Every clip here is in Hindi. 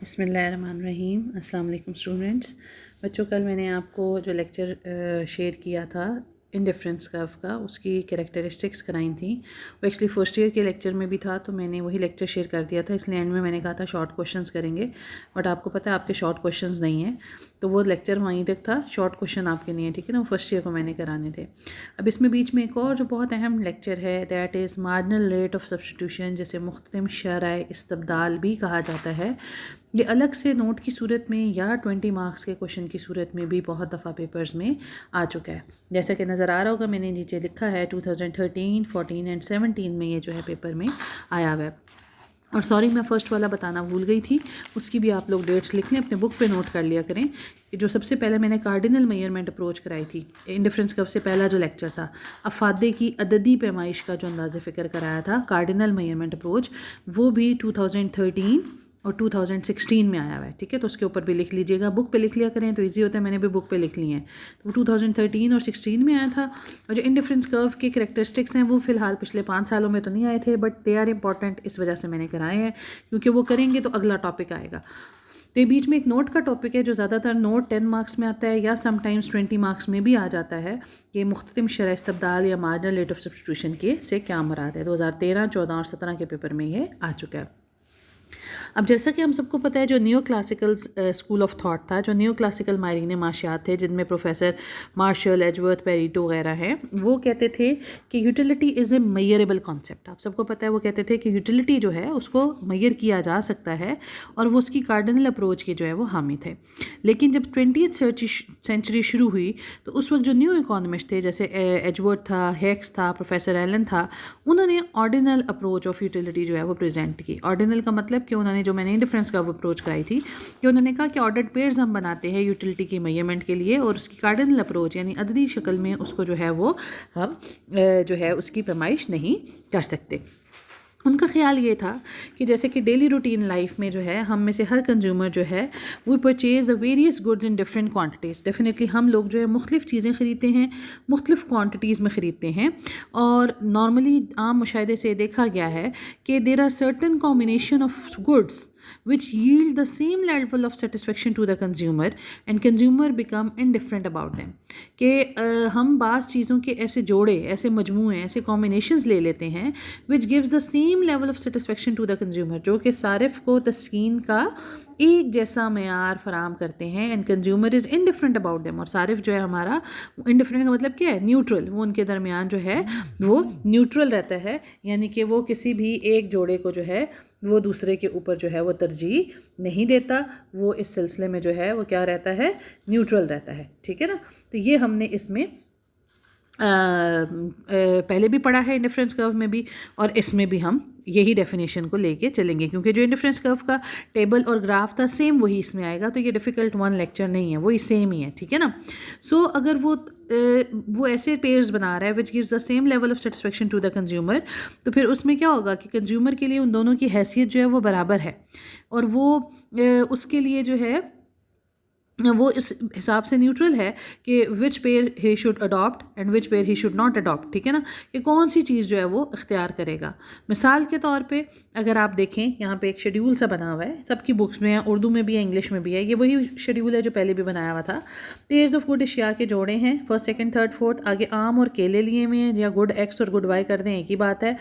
बिस्मिल्लाहिर्रहमानिर्रहीम। अस्सलाम वालेकुम स्टूडेंट्स। बच्चों, कल मैंने आपको जो लेक्चर शेयर किया था इंडिफरेंस कर्व का, उसकी कैरेक्टरिस्टिक्स कराई थी। वो एक्चुअली फर्स्ट ईयर के लेक्चर में भी था, तो मैंने वही लेक्चर शेयर कर दिया था। इसलिए एंड में मैंने कहा था शॉर्ट क्वेश्चंस करेंगे, बट आपको पता है आपके शॉर्ट क्वेश्चंस नहीं हैं, तो वो लेक्चर वहीं तक था। शॉर्ट क्वेश्चन आपके नहीं है, ठीक है ना। वो फर्स्ट ईयर को मैंने कराने थे। अब इसमें बीच में एक और जो बहुत अहम लेक्चर है, that is marginal rate of substitution, जिसे मुख्तलिफ शरह इस्तबदाल भी कहा जाता है। ये अलग से नोट की सूरत में या 20 मार्क्स के क्वेश्चन की सूरत में भी बहुत दफ़ा पेपर्स में आ चुका है। जैसा कि नज़र आ रहा होगा, मैंने नीचे लिखा है 2013, 14 एंड 17 में ये जो है पेपर में आया हुआ है। और सॉरी, मैं फ़र्स्ट वाला बताना भूल गई थी, उसकी भी आप लोग डेट्स लिख लें, अपने बुक पे नोट कर लिया करें। जो सबसे पहले मैंने कार्डिनल मेजरमेंट अप्रोच कराई थी, इंडिफरेंस कर्व से पहला जो लेक्चर था, अफादे की अददी पैमाइश का जो अंदाज़े फ़िक्र कराया था, कार्डिनल मेजरमेंट अप्रोच, वो भी 2013 और 2016 में आया हुआ है, ठीक है। तो उसके ऊपर भी लिख लीजिएगा, बुक पे लिख लिया करें तो इजी होता है। मैंने भी बुक पे लिख लिए हैं। तो 2013 और 16 में आया था। और जो इंडिफरेंस कर्व के करैक्टरिस्टिक्स हैं वो फ़िलहाल पिछले 5 सालों में तो नहीं आए थे, बट दे आर इंपॉर्टेंट, इस वजह से मैंने कराए हैं, क्योंकि वो करेंगे तो अगला टॉपिक आएगा। तो ये बीच में एक नोट का टॉपिक है जो ज़्यादातर नोट 10 मार्क्स में आता है या समटाइम्स 20 मार्क्स में भी आ जाता है, कि मुख्तलिफ शरह इस्तबदाल या मार्जिनल रेट ऑफ सब्स्टिट्यूशन के से क्या मुराद है। 2013, 14 और 17 के पेपर में ये आ चुका है। अब जैसा कि हम सबको पता है, जो new classical school of thought था, जो न्यू क्लासिकल मायरीन माशियात थे, जिनमें प्रोफेसर मार्शल, एजवर्थ, पेरिटो वगैरह हैं, वो कहते थे कि utility is a measurable concept. आप सबको पता है, वो कहते थे कि यूटिलिटी जो है उसको मेजर किया जा सकता है, और वो उसकी कार्डिनल अप्रोच के जो है वो हामी थे। लेकिन जब 20th सेंचुरी शुरू हुई, तो उस वक्त जो न्यू इकोनॉमिस्ट थे, जैसे एजवर्थ था, हेक्स था, प्रोफेसर एलन था, उन्होंने ऑर्डिनल अप्रोच ऑफ यूटिलिटी जो है वो प्रेजेंट की। ऑर्डिनल का मतलब कि उन्होंने, जो मैंने इंडिफरेंस का अप्रोच कराई थी, कि उन्होंने कहा कि ऑर्डर्ड पेयर्स हम बनाते हैं यूटिलिटी के मेजरमेंट के लिए, और उसकी कार्डिनल अप्रोच यानी अददी शक्ल में उसको जो है वो हम जो है उसकी पैमाइश नहीं कर सकते। उनका ख्याल ये था कि जैसे कि डेली रूटीन लाइफ में जो है, हम में से हर कंज्यूमर जो है वो purchase the various goods in different quantities. Definitely हम लोग जो है मुख्तलिफ चीज़ें ख़रीदते हैं, मुख्तलिफ क्वांटिटीज़ में ख़रीदते हैं, और नॉर्मली आम मुशाहिदे से देखा गया है कि there are certain combination of goods which yield the same level of satisfaction to the consumer and consumer become indifferent about them। कि हम बाज़ चीज़ों के ऐसे जोड़े, ऐसे मजमूए, ऐसे कॉम्बिनेशंस ले लेते हैं which gives the same level of satisfaction to the consumer, जो कि सारिफ को तस्कीन का एक जैसा मेयार फराम करते हैं, and consumer is indifferent about them. और सारिफ जो है हमारा, इनडिफरेंट का मतलब क्या है, न्यूट्रल, वो उनके दरमियान जो है वो न्यूट्रल रहता है, यानी कि वो किसी भी एक जोड़े को जो है वो दूसरे के ऊपर जो है वो तरजीह नहीं देता, वो इस सिलसिले में जो है वो क्या रहता है, न्यूट्रल रहता है, ठीक है ना। तो ये हमने इसमें पहले भी पढ़ा है, इंडिफरेंस कर्व में भी, और इसमें भी हम यही डेफिनेशन को लेके चलेंगे, क्योंकि जो इंडिफरेंस कर्व का टेबल और ग्राफ था सेम वही इसमें आएगा, तो ये डिफ़िकल्ट वन लेक्चर नहीं है, वही सेम ही है, ठीक है ना। सो अगर वो ऐसे पेयर्स बना रहा है which gives the same level of satisfaction to the consumer, तो फिर उसमें क्या होगा कि कंज्यूमर के लिए उन दोनों की हैसियत जो है वो बराबर है, और वो उसके लिए जो है वो इस हिसाब से न्यूट्रल है कि which pair he should adopt and which pair he should not adopt, ठीक है ना, कि कौन सी चीज़ जो है वो इख्तियार करेगा। मिसाल के तौर पे अगर आप देखें, यहाँ पे एक शेड्यूल सा बना हुआ है, सबकी बुक्स में है, उर्दू में भी है, इंग्लिश में भी है, ये वही शेड्यूल है जो पहले भी बनाया हुआ था। पेयर्स ऑफ गुड अशिया के जोड़े हैं, फर्स्ट, सेकंड, थर्ड, फोर्थ, आगे आम और केले लिए हुए हैं, या गुड एक्स और गुड वाई कर दें, एक ही बात है।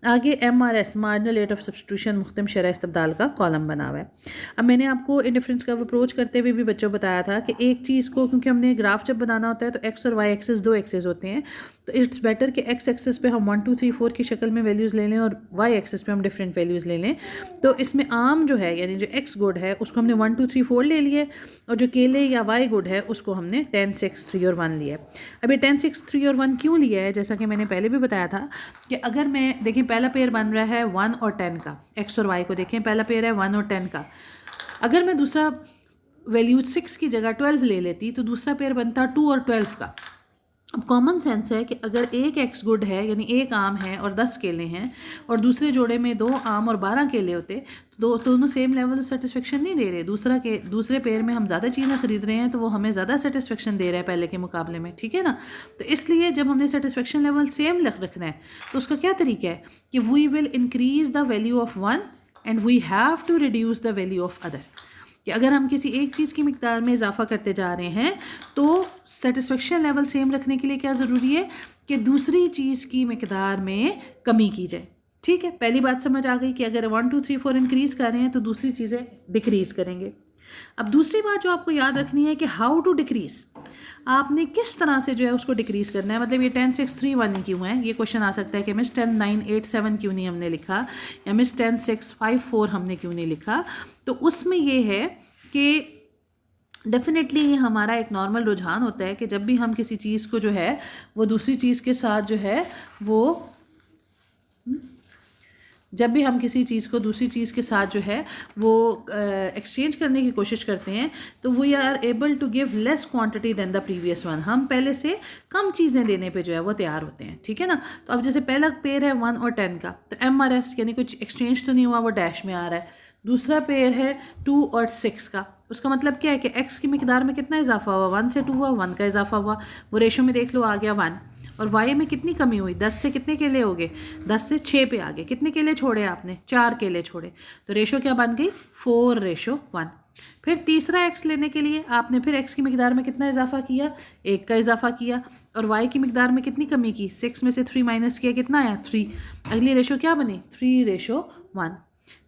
आगे MRS, marginal rate of substitution, मुख्तलिफ शरह इस्तबदाल का कॉलम बना हुआ है। अब मैंने आपको इंडिफरेंस का अप्रोच करते हुए भी बच्चों बताया था कि एक चीज़ को, क्योंकि हमने ग्राफ जब बनाना होता है तो एक्स और वाई एक्सेस, दो एक्सेस होते हैं, तो इट्स बेटर कि एक्स एक्सेस पे हम 1 2 3 4 की शक्ल में वैल्यूज़ ले लें, और वाई एक्सेस पे हम डिफरेंट वैल्यूज़ ले लें। तो इसमें आम जो है, यानी जो एक्स गुड है, उसको हमने 1 2 3 4 ले लिए, और जो केले या वाई गुड है उसको हमने 10 6 3 और 1 लिया है। अब ये 10 6 3 और 1 क्यों लिया है, जैसा कि मैंने पहले भी बताया था कि अगर मैं देखें, पहला पेयर बन रहा है 1 और 10 का, एक्स और वाई को देखें, पहला पेयर है 1 और 10 का। अगर मैं दूसरा वैल्यू 6 की जगह 12 ले लेती, तो दूसरा पेयर बनता 2 और 12 का। अब कॉमन सेंस है कि अगर एक एक्स गुड है, यानी एक आम है और 10 केले हैं, और दूसरे जोड़े में 2 आम और 12 केले होते, तो दोनों सेम लेवल ऑफ सेटिस्फेक्शन नहीं दे रहे। दूसरे पेयर में हम ज़्यादा चीज़ें खरीद रहे हैं, तो वो हमें ज़्यादा सेटिस्फेक्शन दे रहा है पहले के मुकाबले में, ठीक है ना। तो इसलिए जब हमने सेटिस्फेक्शन लेवल सेम रखना है, तो उसका क्या तरीका है कि we will increase the value of one and we have to reduce the value of other. कि अगर हम किसी एक चीज़ की मिकदार में इजाफा करते जा रहे हैं तो सेटिस्फेक्शन लेवल सेम रखने के लिए क्या ज़रूरी है कि दूसरी चीज़ की मिकदार में कमी की जाए। ठीक है, पहली बात समझ आ गई कि अगर 1 2 3 4 इंक्रीज़ कर रहे हैं तो दूसरी चीज़ें डिक्रीज़ करेंगे। अब दूसरी बात जो आपको याद रखनी है कि हाउ टू डिक्रीज़, आपने किस तरह से जो है उसको डिक्रीज़ करना है। मतलब ये 10 6 3 1 क्यों है, ये क्वेश्चन आ सकता है कि मिस 10 9 8 7 क्यों नहीं हमने लिखा, या मिस 10 6 5 4 हमने क्यों नहीं लिखा। तो उसमें ये है कि डेफिनेटली ये हमारा एक नॉर्मल रुझान होता है कि जब भी हम किसी चीज़ को जो है वो दूसरी चीज़ के साथ जो है वो जब भी हम किसी चीज़ को दूसरी चीज़ के साथ जो है वो एक्सचेंज करने की कोशिश करते हैं तो we are able to give less quantity than the previous one. हम पहले से कम चीज़ें देने पे जो है वो तैयार होते हैं। ठीक है ना। तो अब जैसे पहला पेयर है 1 और 10 का, तो MRS यानी कुछ एक्सचेंज तो नहीं हुआ, वो डैश में आ रहा है। दूसरा पेयर है 2 और 6 का, उसका मतलब क्या है कि x की मिकदार में कितना इजाफा हुआ, 1 से 2 हुआ, 1 का इजाफा हुआ, वो रेशो में देख लो आ गया 1। और y में कितनी कमी हुई, 10 से कितने केले हो गए, 10 से 6 पे आ गए। कितने केले छोड़े आपने, 4 केले छोड़े, तो रेशो क्या बन गई 4:1। फिर तीसरा x लेने के लिए आपने फिर x की मिकदार में कितना इजाफा किया, 1 का इजाफा किया, और y की मिकदार में कितनी कमी की, 6 में से 3 माइनस किया, कितना आया 3। अगली रेशो क्या बनी 3:1।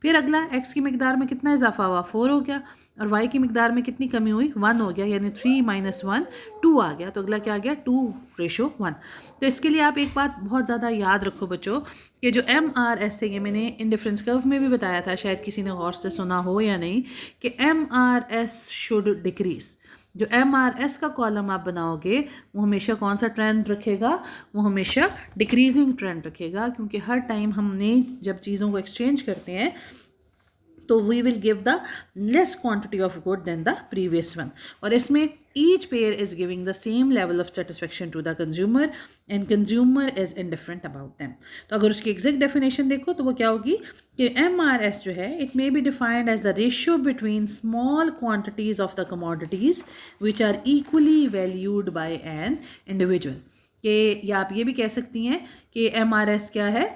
फिर अगला x की मिकदार में कितना इजाफा हुआ, 4 हो गया, और y की मिकदार में कितनी कमी हुई, 1 हो गया, यानी 3 - 1 2 आ गया। तो अगला क्या आ गया 2:1। तो इसके लिए आप एक बात बहुत ज़्यादा याद रखो बच्चों कि जो MRS है, ये मैंने इंडिफरेंस कर्व में भी बताया था, शायद किसी ने गौर से सुना हो या नहीं, कि MRS शुड डिक्रीज। जो MRS का कॉलम आप बनाओगे वो हमेशा कौन सा ट्रेंड रखेगा, वो हमेशा डिक्रीजिंग ट्रेंड रखेगा, क्योंकि हर टाइम हमने जब चीज़ों को एक्सचेंज करते हैं तो we will give the less quantity of good than the previous one. और इसमें each pair is giving the same level of satisfaction to the consumer and consumer is indifferent about them. तो अगर उसकी एग्जैक्ट डेफिनेशन देखो तो वो क्या होगी कि MRS जो है it may be defined as the ratio between small quantities of the commodities which are equally valued by an individual. कि या आप ये भी कह सकती हैं कि MRS क्या है,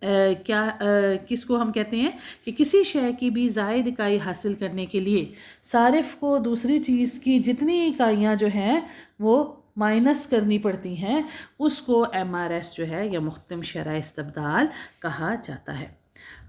किसको हम कहते हैं कि किसी शय की भी ज़ायद इकाई हासिल करने के लिए सारिफ को दूसरी चीज़ की जितनी इकाइयाँ जो हैं वो माइनस करनी पड़ती हैं, उसको MRS जो है या मुख्तम शरह इस्तबदाल कहा जाता है।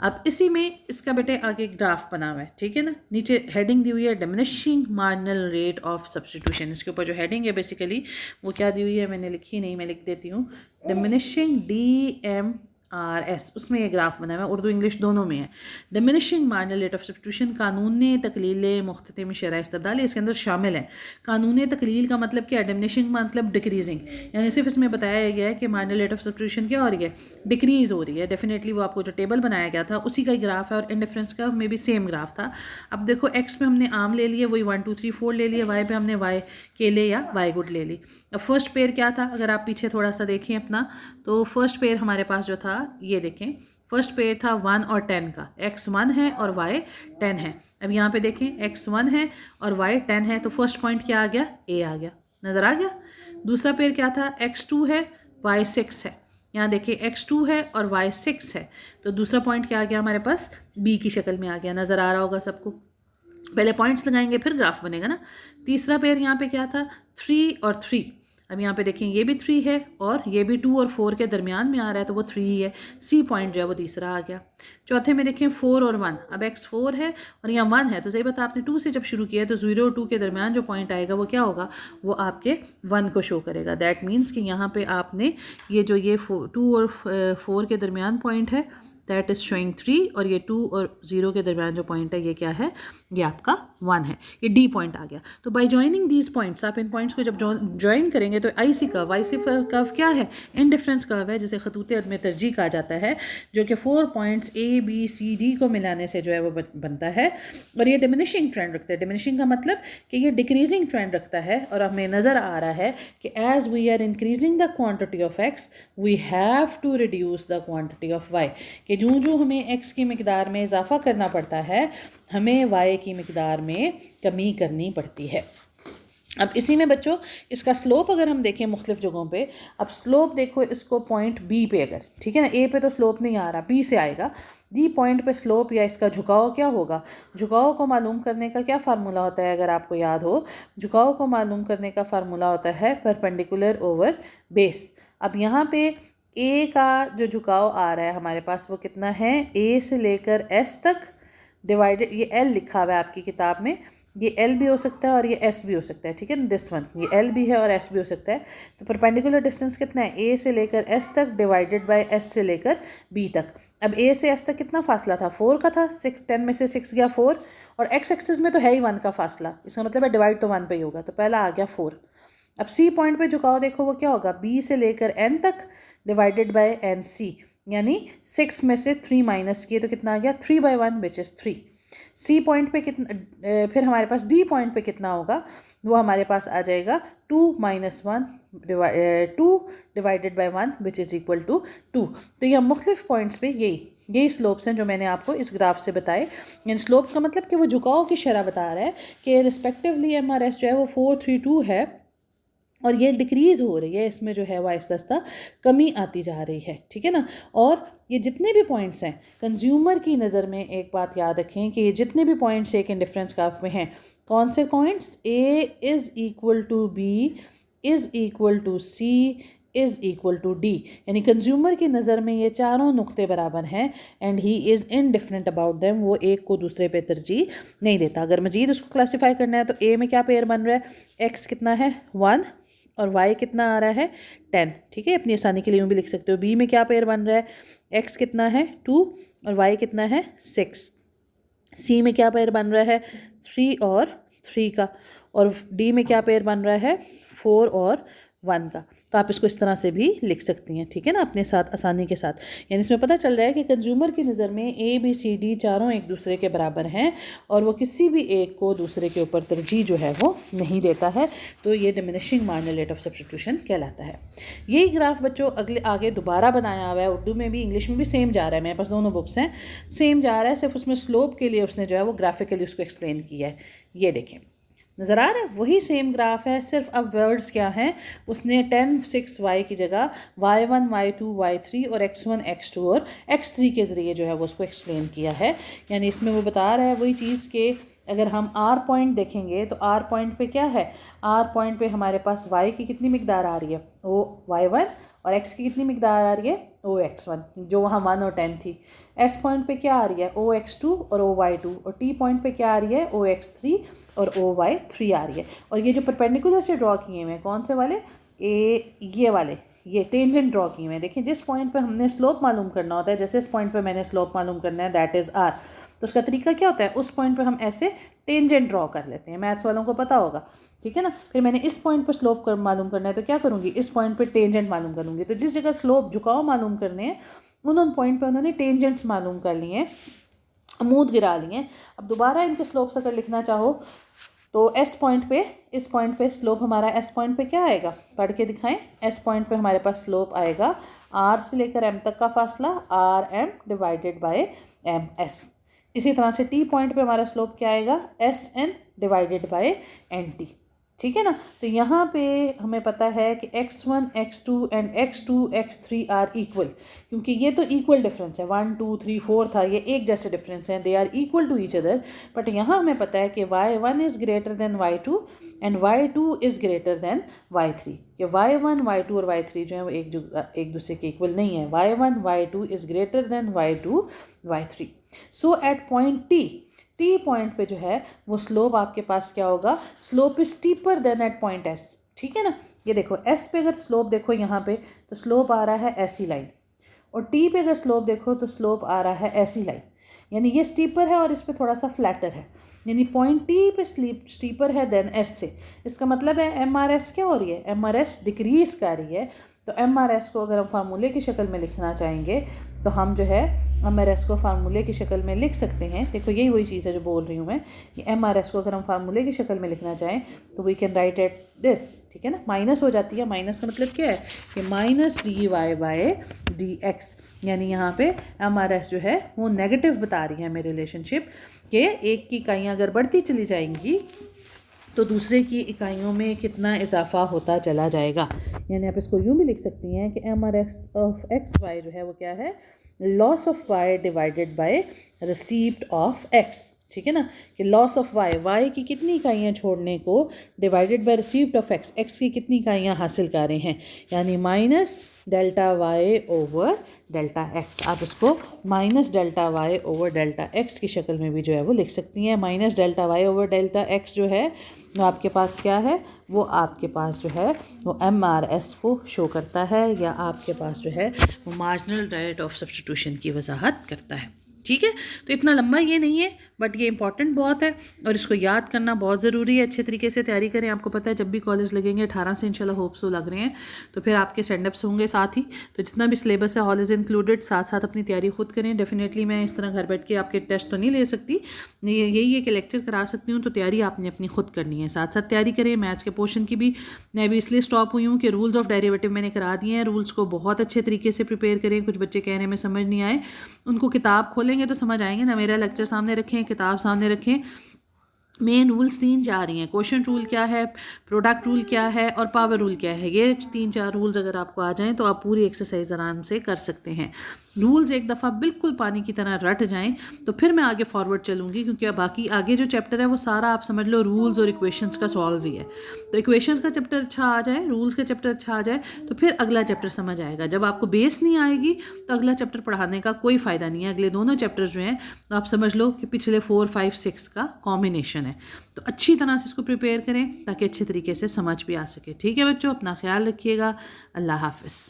अब इसी में इसका बेटे आगे एक ग्राफ बना हुआ है, ठीक है ना। नीचे हेडिंग दी हुई है diminishing marginal rate of substitution. इसके ऊपर जो हेडिंग है बेसिकली वो क्या दी हुई है, मैंने लिखी नहीं, मैं लिख देती हूँ, डिमिनिशिंग DMRS, उसमें ये ग्राफ बना हुआ है, उर्दू इंग्लिश दोनों में है। Diminishing marginal rate of substitution कानून तकलील मुख्ततिम शरह इस्तबदाल इसके अंदर शामिल है। कानून तकलील का मतलब क्या है, डिमिनिशिंग मतलब डिक्रीजिंग, यानी सिर्फ इसमें बताया गया है कि मार्जिनल रेट ऑफ सब्स्टिट्यूशन क्या हो रही है, डिक्रीज हो रही है। डेफिनेटली वो आपको जो टेबल बनाया गया था उसी का ही ग्राफ है, और इंडिफरेंस कर्व में भी सेम ग्राफ था। अब देखो x पे हमने आम ले लिए, वही 1 2 3 4 ले लिए, y पे हमने y केले या y गुड ले ली। अब फर्स्ट पेयर क्या था, अगर आप पीछे थोड़ा सा देखें अपना, तो फर्स्ट पेयर हमारे पास जो था ये देखें, फर्स्ट पेयर था 1 और 10 का, x 1 है और y 10 है। अब यहाँ पे देखें x 1 है और y 10 है, तो फर्स्ट पॉइंट क्या आ गया, a आ गया, नज़र आ गया। दूसरा पेयर क्या था, x 2 है y 6 है, यहाँ देखिए x2 है और y 6 है, तो दूसरा पॉइंट क्या आ गया हमारे पास, b की शक्ल में आ गया, नज़र आ रहा होगा सबको। पहले पॉइंट्स लगाएंगे फिर ग्राफ बनेगा ना। तीसरा पेयर यहाँ पे क्या था, 3 और 3। अब यहाँ पे देखें ये भी 3 है और ये भी 2 और 4 के दरमियान में आ रहा है, तो वो 3 ही है, सी पॉइंट जो है वो तीसरा आ गया। चौथे में देखें 4 और 1, अब x 4 है और यहाँ 1 है, तो सही बात आपने 2 से जब शुरू किया है तो 0 और 2 के दरमियान जो पॉइंट आएगा वो क्या होगा, वो आपके 1 को शो करेगा। दैट मीन्स कि यहाँ पे आपने ये जो ये 2 और 4 के दरमियान पॉइंट है दैट इज़ शोइंग 3, और ये 2 और 0 के दरमियान जो पॉइंट है ये क्या है, ये आपका 1 है, ये D पॉइंट आ गया। तो बाय जॉइनिंग दीज पॉइंट्स, आप इन पॉइंट्स को जब ज्वाइन करेंगे तो IC कर्व क्या है, इंडिफरेंस कर्व है, जिसे खतूत में तरजीह कहा जाता है, जो कि 4 पॉइंट्स ABCD को मिलाने से जो है वो बनता है, और ये डिमिनिशिंग ट्रेंड रखता है। डिमिनिशिंग का मतलब कि ये डिक्रीजिंग ट्रेंड रखता है, और हमें नज़र आ रहा है कि as we are increasing the quantity of x we have to reduce the quantity of y, कि जो हमें x की मिकदार में इजाफा करना पड़ता है हमें y की मिकदार में कमी करनी पड़ती है। अब इसी में बच्चों इसका स्लोप अगर हम देखें मुख्तलिफ जगहों पे, अब स्लोप देखो इसको पॉइंट बी पे अगर, ठीक है ना, ए पे तो स्लोप नहीं आ रहा, बी से आएगा, डी पॉइंट पे स्लोप या इसका झुकाव क्या होगा। झुकाव को मालूम करने का क्या फार्मूला होता है, अगर आपको याद हो, झुकाव को मालूम करने का फार्मूला होता है परपेंडिकुलर ओवर बेस। अब यहाँ पे ए का जो झुकाव आ रहा है हमारे पास वो कितना है, ए से लेकर एस तक डिवाइडेड, ये एल लिखा हुआ है आपकी किताब में, ये एल भी हो सकता है और ये एस भी हो सकता है, ठीक है ना, दिस वन ये एल भी है और एस भी हो सकता है। तो परपेंडिकुलर डिस्टेंस कितना है, ए से लेकर एस तक डिवाइडेड बाय एस से लेकर बी तक। अब ए से एस तक कितना फासला था, 4 का था, 10 में से 6 गया 4, और एक्स एक्सिस में तो है ही 1 का फासला, इसका मतलब है डिवाइड तो 1 पे ही होगा, तो पहला आ गया 4। अब सी पॉइंट पे झुकाव देखो वो क्या होगा, बी से लेकर एन तक डिवाइडेड बाय एन सी, यानी 6 में से 3 माइनस किए तो कितना आ गया 3/1 विच इज़ 3। सी पॉइंट पे कितना, फिर हमारे पास डी पॉइंट पे कितना होगा, वो हमारे पास आ जाएगा 2 - 1 2 divided by 1 which is equal to 2। तो ये मुख्तलिफ पॉइंट्स पे यही स्लोप्स हैं जो मैंने आपको इस ग्राफ से बताए। यानी स्लोप का मतलब कि वो झुकाव की शरह बता रहा है कि रिस्पेक्टिवली MRS जो है वो 432 है और ये डिक्रीज़ हो रही है, इसमें जो है वो आहिस्ता आहिस्ता कमी आती जा रही है, ठीक है ना। और ये जितने भी पॉइंट्स हैं, कंज्यूमर की नज़र में एक बात याद रखें कि ये जितने भी पॉइंट्स एक इंडिफरेंस कर्व में हैं, कौन से points, A is equal to B is equal to C is equal to D, यानी कंज्यूमर की नज़र में ये चारों नुक्ते बराबर हैं and he is indifferent about them, वो एक को दूसरे पे तरजीह नहीं देता। अगर मजीद उसको क्लासीफाई करना है तो ए में क्या पेयर बन रहा है, एक्स कितना है 1 और y कितना आ रहा है 10, ठीक है, अपनी आसानी के लिए यूँ भी लिख सकते हो। b में क्या पेयर बन रहा है, x कितना है 2 और y कितना है 6। c में क्या पेयर बन रहा है 3 और 3 का, और d में क्या पेयर बन रहा है 4 और 1 का। तो आप इसको इस तरह से भी लिख सकती हैं, ठीक है ना, अपने साथ आसानी के साथ। यानी इसमें पता चल रहा है कि कंज्यूमर की नज़र में ए बी सी डी चारों एक दूसरे के बराबर हैं और वो किसी भी एक को दूसरे के ऊपर तरजीह जो है वो नहीं देता है। तो ये diminishing marginal rate of substitution कहलाता है। यही ग्राफ बच्चों आगे दोबारा बनाया हुआ है, उर्दू में भी इंग्लिश में भी सेम जा रहा है, मेरे पास दोनों बुक्स हैं, सेम जा रहा है, सिर्फ उसमें स्लोप के लिए उसने जो है वो ग्राफिकली उसको एक्सप्लेन किया है। ये देखें, नज़र आ रहा है, वही सेम ग्राफ है, सिर्फ अब वर्ड्स क्या हैं, उसने 10 6 y की जगह y1 y2 y3 और x1 x2 और x3 के ज़रिए जो है वो उसको एक्सप्लेन किया है। यानी इसमें वो बता रहा है वही चीज़ के अगर हम r पॉइंट देखेंगे तो r पॉइंट पे क्या है, r पॉइंट पे हमारे पास y की कितनी मिकदार आ रही है o y1 और x की कितनी मिकदार आ रही है o x1, जो वहाँ 1 और 10 थी। s पॉइंट पे क्या आ रही है o x2 और o y2, और t पॉइंट पे क्या आ रही है o x3 और OY3 आ रही है। और ये जो परपेंडिकुलर से ड्रॉ किए हुए हैं कौन से वाले, ये वाले, ये टेंजेंट ड्रॉ किए हुए हैं। देखिए जिस पॉइंट पे हमने स्लोप मालूम करना होता है, जैसे इस पॉइंट पे मैंने स्लोप मालूम करना है दैट इज़ R, तो उसका तरीका क्या होता है, उस पॉइंट पे हम ऐसे टेंजेंट ड्रॉ कर लेते हैं, मैथ्स वालों को पता होगा, ठीक है ना। फिर मैंने इस पॉइंट पर स्लोप कर मालूम करना है तो क्या करूँगी, इस पॉइंट पर टेंजेंट मालूम करूँगी। तो जिस जगह स्लोप झुकाव मालूम करने हैं उन पॉइंट पर उन्होंने टेंजेंट्स मालूम कर लिए हैं, अमूद गिरा लिए हैं। अब दोबारा इनके स्लोप्स अगर लिखना चाहो तो एस पॉइंट पे, इस पॉइंट पे स्लोप हमारा एस पॉइंट पे क्या आएगा, पढ़ के दिखाएं। एस पॉइंट पे हमारे पास स्लोप आएगा आर से लेकर एम तक का फासला R M divided by M S. इसी तरह से टी पॉइंट पे हमारा स्लोप क्या आएगा, S N divided by N T, ठीक है ना। तो यहाँ पे हमें पता है कि x1 x2 and x2 x3 are equal, क्योंकि ये तो इक्वल डिफरेंस है, 1 2 3 4 था, ये एक जैसे डिफरेंस हैं, they are equal to each other. But यहाँ हमें पता है कि y1 is greater than y2 and y2 is greater than y3, कि y1 y2 और y3 जो है वो एक दूसरे के इक्वल नहीं है, y1 y2 is greater than y2 y3। So at point T point पे जो है वो स्लोप आपके पास क्या होगा, slope is steeper than at point S, ठीक है ना। ये देखो एस पे अगर स्लोप देखो यहाँ पे तो स्लोप आ रहा है ऐसी लाइन, और टी पे अगर स्लोप देखो तो स्लोप आ रहा है ऐसी लाइन, यानी ये स्टीपर है और इस पे थोड़ा सा फ्लैटर है, यानी पॉइंट टी पे स्टीपर है देन एस से। इसका मतलब है MRS क्या हो रही है, MRS डिक्रीज कर रही है। तो MRS को अगर हम फार्मूले की शक्ल में लिखना चाहेंगे तो हम जो है MRS को फार्मूले की शक्ल में लिख सकते हैं। देखो यही वही चीज़ है जो बोल रही हूँ मैं, कि MRS को अगर हम फार्मूले की शक्ल में लिखना चाहें तो we can write at this, ठीक है ना। माइनस हो जाती है, माइनस का मतलब क्या है कि माइनस dy बाय dx, यानी यहाँ पे MRS जो है वो नेगेटिव बता रही है हमें रिलेशनशिप, कि एक की इकाइयाँ अगर बढ़ती चली जाएंगी तो दूसरे की इकाइयों में कितना इजाफा होता चला जाएगा। यानी आप इसको यूँ भी लिख सकती हैं कि MRS ऑफ एक्स वाई जो है वो क्या है, loss of Y divided by receipt of X. ठीक है ना, कि लॉस ऑफ वाई, वाई की कितनी इकाइयाँ छोड़ने को divided by receipt of X, X की कितनी इकाइयाँ हासिल कर रहे हैं, यानी minus delta Y over delta X. आप इसको minus delta Y over delta X की शक्ल में भी जो है वो लिख सकती हैं। Minus delta Y over delta X जो है वो आपके पास क्या है, वो आपके पास जो है वो MRS को शो करता है, या आपके पास जो है वो मार्जिनल रेट ऑफ सब्स्टिट्यूशन की वजाहत करता है। ठीक है, तो इतना लंबा ये नहीं है, बट ये इंपॉर्टेंट बहुत है और इसको याद करना बहुत ज़रूरी है। अच्छे तरीके से तैयारी करें। आपको पता है जब भी कॉलेज लगेंगे 18 से इंशाल्लाह होप सो लग रहे हैं, तो फिर आपके स्टैंडअप्स होंगे साथ ही, तो जितना भी सिलेबस है ऑल इज़ इंक्लूडेड, साथ साथ अपनी तैयारी खुद करें। डेफिनेटली मैं इस तरह घर बैठ के आपके टेस्ट तो नहीं ले सकती, यही है कि लेक्चर करा सकती हूँ, तो तैयारी आपने अपनी खुद करनी है, साथ साथ तैयारी करें। मैथ्स के पोर्शन की भी मैं भी इसलिए स्टॉप हुई हूँ कि रूल्स ऑफ डेरिवेटिव मैंने करा दिए हैं, रूल्स को बहुत अच्छे तरीके से प्रिपेयर करें। कुछ बच्चे कहने में समझ नहीं आए, उनको किताब खोलेंगे तो समझ आएंगे ना। मेरा लेक्चर सामने रखें, किताब सामने रखें। मेन रूल्स 3-4 ही हैं। क्वोशंट रूल क्या है, प्रोडक्ट रूल क्या है और पावर रूल क्या है। ये 3-4 रूल्स अगर आपको आ जाएं तो आप पूरी एक्सरसाइज आराम से कर सकते हैं। रूल्स एक दफ़ा बिल्कुल पानी की तरह रट जाएं तो फिर मैं आगे फॉरवर्ड चलूँगी, क्योंकि बाकी आगे जो चैप्टर है वो सारा आप समझ लो रूल्स और इक्वेशंस का सॉल्व ही है। तो इक्वेशंस का चैप्टर अच्छा आ जाए, रूल्स का चैप्टर अच्छा आ जाए, तो फिर अगला चैप्टर समझ आएगा। जब आपको बेस नहीं आएगी तो अगला चैप्टर पढ़ाने का कोई फ़ायदा नहीं है। अगले दोनों चैप्टर जो हैं तो आप समझ लो कि पिछले 4, 5, 6 का कॉम्बिनेशन है। तो अच्छी तरह से इसको प्रिपेयर करें ताकि अच्छे तरीके से समझ भी आ सके। ठीक है बच्चों, अपना ख्याल रखिएगा। अल्लाह हाफ़िज़।